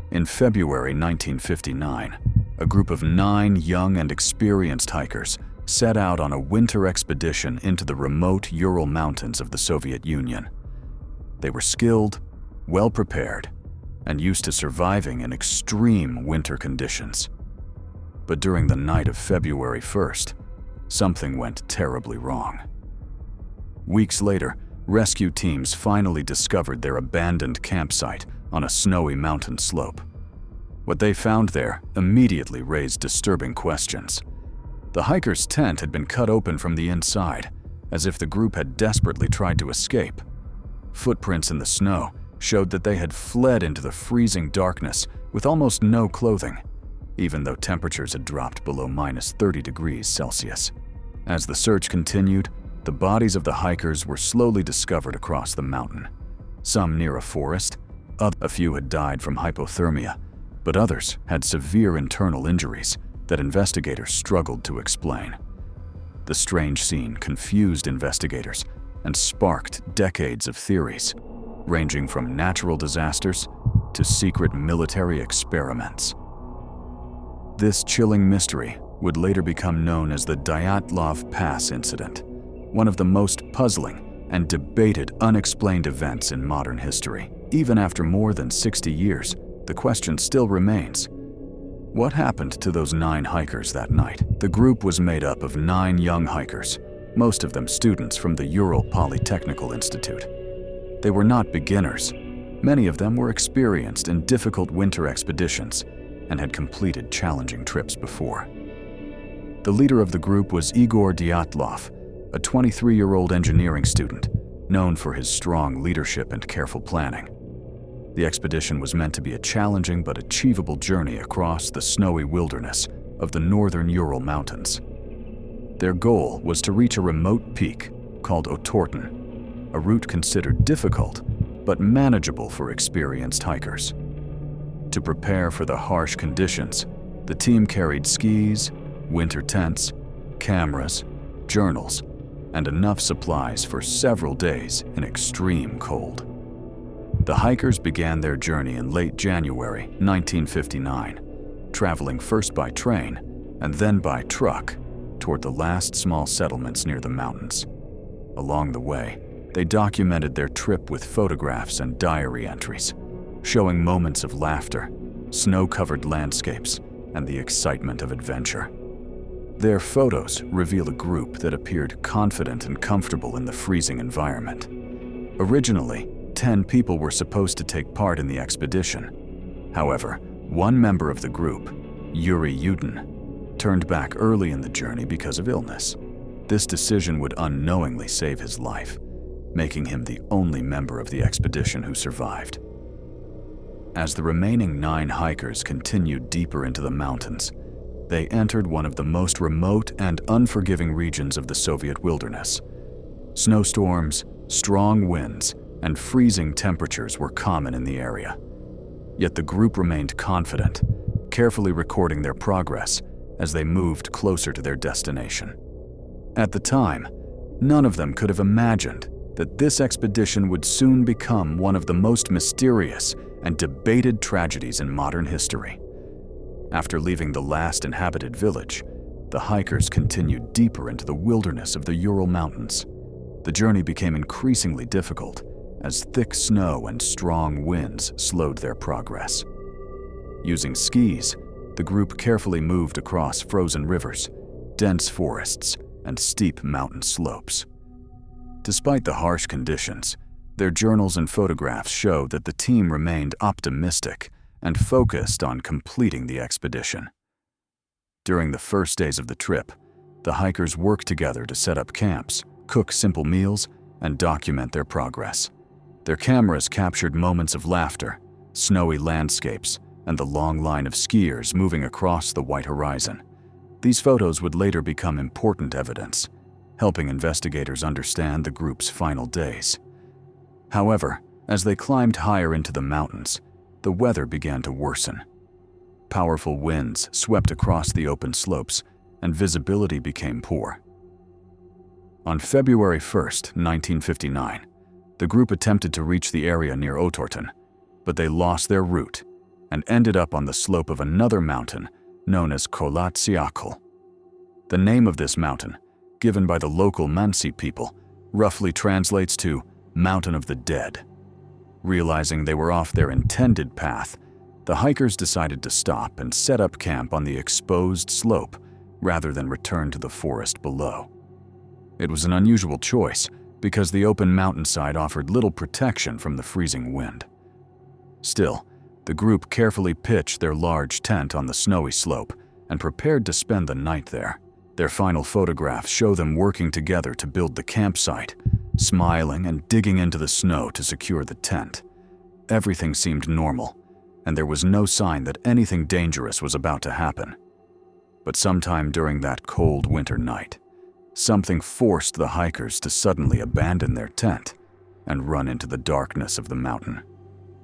In February 1959, a group of 9 young and experienced hikers set out on a winter expedition into the remote Ural Mountains of the Soviet Union. They were skilled, well-prepared, and used to surviving in extreme winter conditions. But during the night of February 1st, something went terribly wrong. Weeks later, rescue teams finally discovered their abandoned campsite on a snowy mountain slope. What they found there immediately raised disturbing questions. The hikers' tent had been cut open from the inside, as if the group had desperately tried to escape. Footprints in the snow showed that they had fled into the freezing darkness with almost no clothing, even though temperatures had dropped below -30 degrees Celsius. As the search continued, the bodies of the hikers were slowly discovered across the mountain. Some near a forest, a few had died from hypothermia, but others had severe internal injuries that investigators struggled to explain. The strange scene confused investigators and sparked decades of theories, ranging from natural disasters to secret military experiments. This chilling mystery would later become known as the Dyatlov Pass incident, one of the most puzzling and debated unexplained events in modern history. Even after more than 60 years, the question still remains: what happened to those 9 hikers that night? The group was made up of 9 young hikers, most of them students from the Ural Polytechnical Institute. They were not beginners. Many of them were experienced in difficult winter expeditions and had completed challenging trips before. The leader of the group was Igor Dyatlov, a 23-year-old engineering student known for his strong leadership and careful planning. The expedition was meant to be a challenging but achievable journey across the snowy wilderness of the northern Ural Mountains. Their goal was to reach a remote peak called Otorten, a route considered difficult but manageable for experienced hikers. To prepare for the harsh conditions, the team carried skis, winter tents, cameras, journals, and enough supplies for several days in extreme cold. The hikers began their journey in late January 1959, traveling first by train and then by truck toward the last small settlements near the mountains. Along the way, they documented their trip with photographs and diary entries, showing moments of laughter, snow-covered landscapes, and the excitement of adventure. Their photos reveal a group that appeared confident and comfortable in the freezing environment. Originally, 10 people were supposed to take part in the expedition. However, one member of the group, Yuri Yudin, turned back early in the journey because of illness. This decision would unknowingly save his life, making him the only member of the expedition who survived. As the remaining 9 hikers continued deeper into the mountains, they entered one of the most remote and unforgiving regions of the Soviet wilderness. Snowstorms, strong winds, and freezing temperatures were common in the area. Yet the group remained confident, carefully recording their progress as they moved closer to their destination. At the time, none of them could have imagined that this expedition would soon become one of the most mysterious and debated tragedies in modern history. After leaving the last inhabited village, the hikers continued deeper into the wilderness of the Ural Mountains. The journey became increasingly difficult as thick snow and strong winds slowed their progress. Using skis, the group carefully moved across frozen rivers, dense forests, and steep mountain slopes. Despite the harsh conditions, their journals and photographs show that the team remained optimistic and focused on completing the expedition. During the first days of the trip, the hikers worked together to set up camps, cook simple meals, and document their progress. Their cameras captured moments of laughter, snowy landscapes, and the long line of skiers moving across the white horizon. These photos would later become important evidence, helping investigators understand the group's final days. However, as they climbed higher into the mountains, the weather began to worsen. Powerful winds swept across the open slopes, and visibility became poor. On February 1st, 1959, the group attempted to reach the area near Otorten, but they lost their route and ended up on the slope of another mountain known as Kholat Syakhl. The name of this mountain, given by the local Mansi people, roughly translates to Mountain of the Dead. Realizing they were off their intended path, the hikers decided to stop and set up camp on the exposed slope rather than return to the forest below. It was an unusual choice because the open mountainside offered little protection from the freezing wind. Still, the group carefully pitched their large tent on the snowy slope and prepared to spend the night there. Their final photographs show them working together to build the campsite, smiling and digging into the snow to secure the tent. Everything seemed normal, and there was no sign that anything dangerous was about to happen. But sometime during that cold winter night, something forced the hikers to suddenly abandon their tent and run into the darkness of the mountain.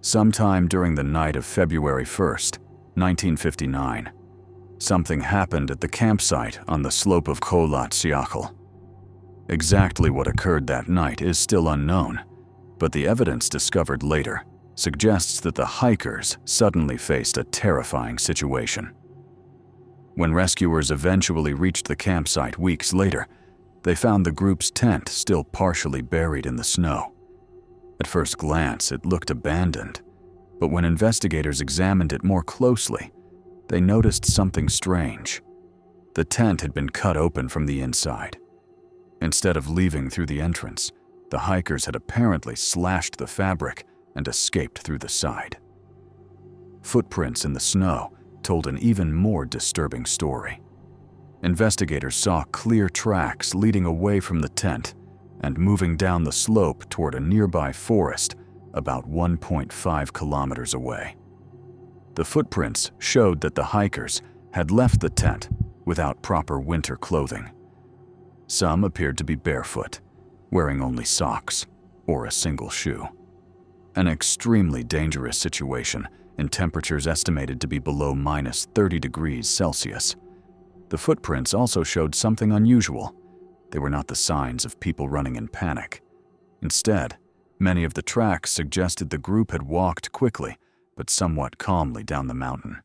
Sometime during the night of February 1st, 1959, something happened at the campsite on the slope of Kholat Syakhl. Exactly what occurred that night is still unknown, but the evidence discovered later suggests that the hikers suddenly faced a terrifying situation. When rescuers eventually reached the campsite weeks later, they found the group's tent still partially buried in the snow. At first glance, it looked abandoned, but when investigators examined it more closely, they noticed something strange. The tent had been cut open from the inside. Instead of leaving through the entrance, the hikers had apparently slashed the fabric and escaped through the side. Footprints in the snow told an even more disturbing story. Investigators saw clear tracks leading away from the tent and moving down the slope toward a nearby forest about 1.5 kilometers away. The footprints showed that the hikers had left the tent without proper winter clothing. Some appeared to be barefoot, wearing only socks or a single shoe. An extremely dangerous situation in temperatures estimated to be below minus 30 degrees Celsius. The footprints also showed something unusual. They were not the signs of people running in panic. Instead, many of the tracks suggested the group had walked quickly but somewhat calmly down the mountain.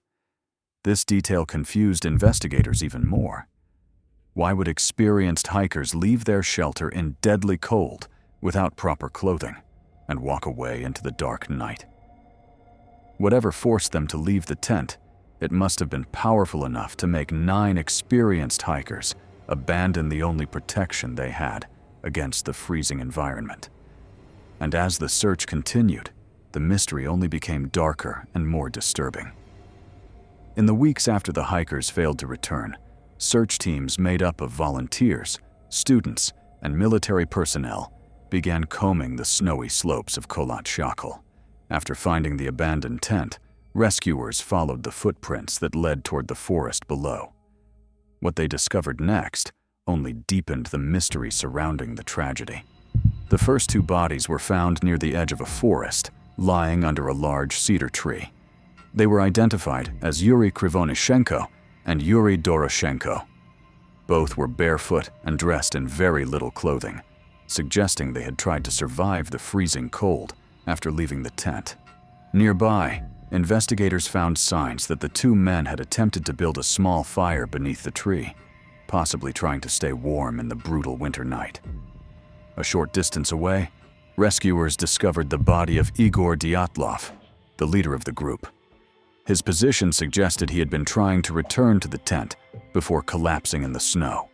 This detail confused investigators even more. Why would experienced hikers leave their shelter in deadly cold without proper clothing and walk away into the dark night? Whatever forced them to leave the tent, it must have been powerful enough to make 9 experienced hikers abandon the only protection they had against the freezing environment. And as the search continued, the mystery only became darker and more disturbing. In the weeks after the hikers failed to return, search teams made up of volunteers, students, and military personnel began combing the snowy slopes of Kholat Syakhl. After finding the abandoned tent, rescuers followed the footprints that led toward the forest below. What they discovered next only deepened the mystery surrounding the tragedy. The first 2 bodies were found near the edge of a forest, lying under a large cedar tree. They were identified as Yuri Krivonishenko and Yuri Doroshenko. Both were barefoot and dressed in very little clothing, suggesting they had tried to survive the freezing cold after leaving the tent. Nearby, investigators found signs that the 2 men had attempted to build a small fire beneath the tree, possibly trying to stay warm in the brutal winter night. A short distance away, rescuers discovered the body of Igor Dyatlov, the leader of the group. His position suggested he had been trying to return to the tent before collapsing in the snow.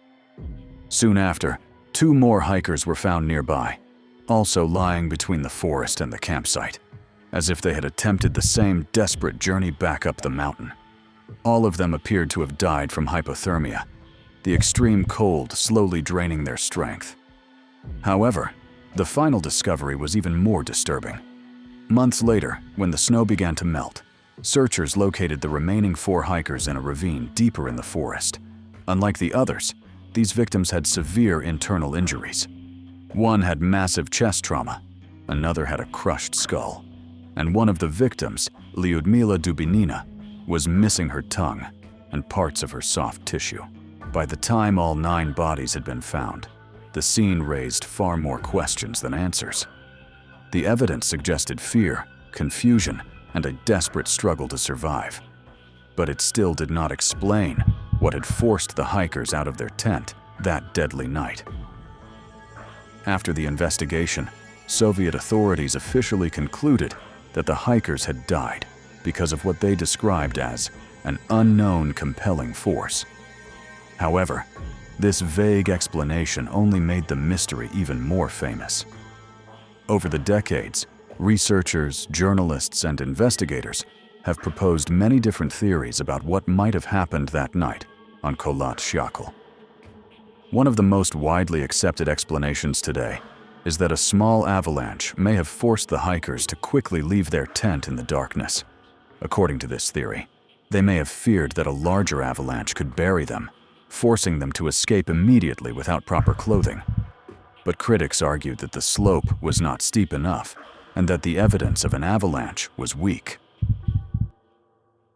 Soon after, 2 more hikers were found nearby, also lying between the forest and the campsite, as if they had attempted the same desperate journey back up the mountain. All of them appeared to have died from hypothermia, the extreme cold slowly draining their strength. However, the final discovery was even more disturbing. Months later, when the snow began to melt, searchers located the remaining 4 hikers in a ravine deeper in the forest. Unlike the others, these victims had severe internal injuries. One had massive chest trauma, another had a crushed skull, and one of the victims, Lyudmila Dubinina, was missing her tongue and parts of her soft tissue. By the time all 9 bodies had been found, the scene raised far more questions than answers. The evidence suggested fear, confusion, and a desperate struggle to survive. But it still did not explain what had forced the hikers out of their tent that deadly night. After the investigation, Soviet authorities officially concluded that the hikers had died because of what they described as an unknown compelling force. However, this vague explanation only made the mystery even more famous. Over the decades, researchers, journalists, and investigators have proposed many different theories about what might have happened that night on Kholat Syakhl. One of the most widely accepted explanations today is that a small avalanche may have forced the hikers to quickly leave their tent in the darkness. According to this theory, they may have feared that a larger avalanche could bury them, forcing them to escape immediately without proper clothing. But critics argued that the slope was not steep enough and that the evidence of an avalanche was weak.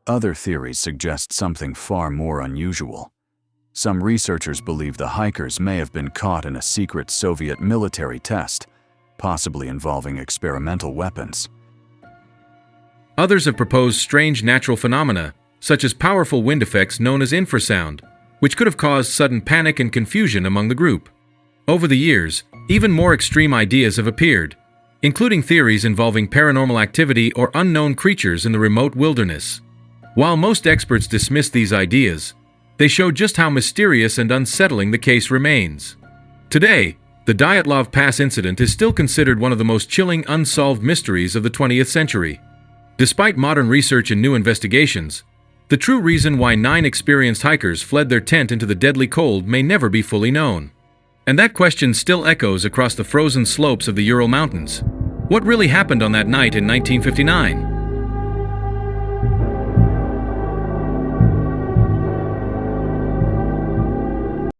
Other theories suggest something far more unusual. Some researchers believe the hikers may have been caught in a secret Soviet military test, possibly involving experimental weapons. Others have proposed strange natural phenomena, such as powerful wind effects known as infrasound, which could have caused sudden panic and confusion among the group. Over the years, even more extreme ideas have appeared, including theories involving paranormal activity or unknown creatures in the remote wilderness. While most experts dismiss these ideas, they show just how mysterious and unsettling the case remains. Today, the Dyatlov Pass incident is still considered one of the most chilling unsolved mysteries of the 20th century. Despite modern research and new investigations, the true reason why 9 experienced hikers fled their tent into the deadly cold may never be fully known. And that question still echoes across the frozen slopes of the Ural Mountains. What really happened on that night in 1959?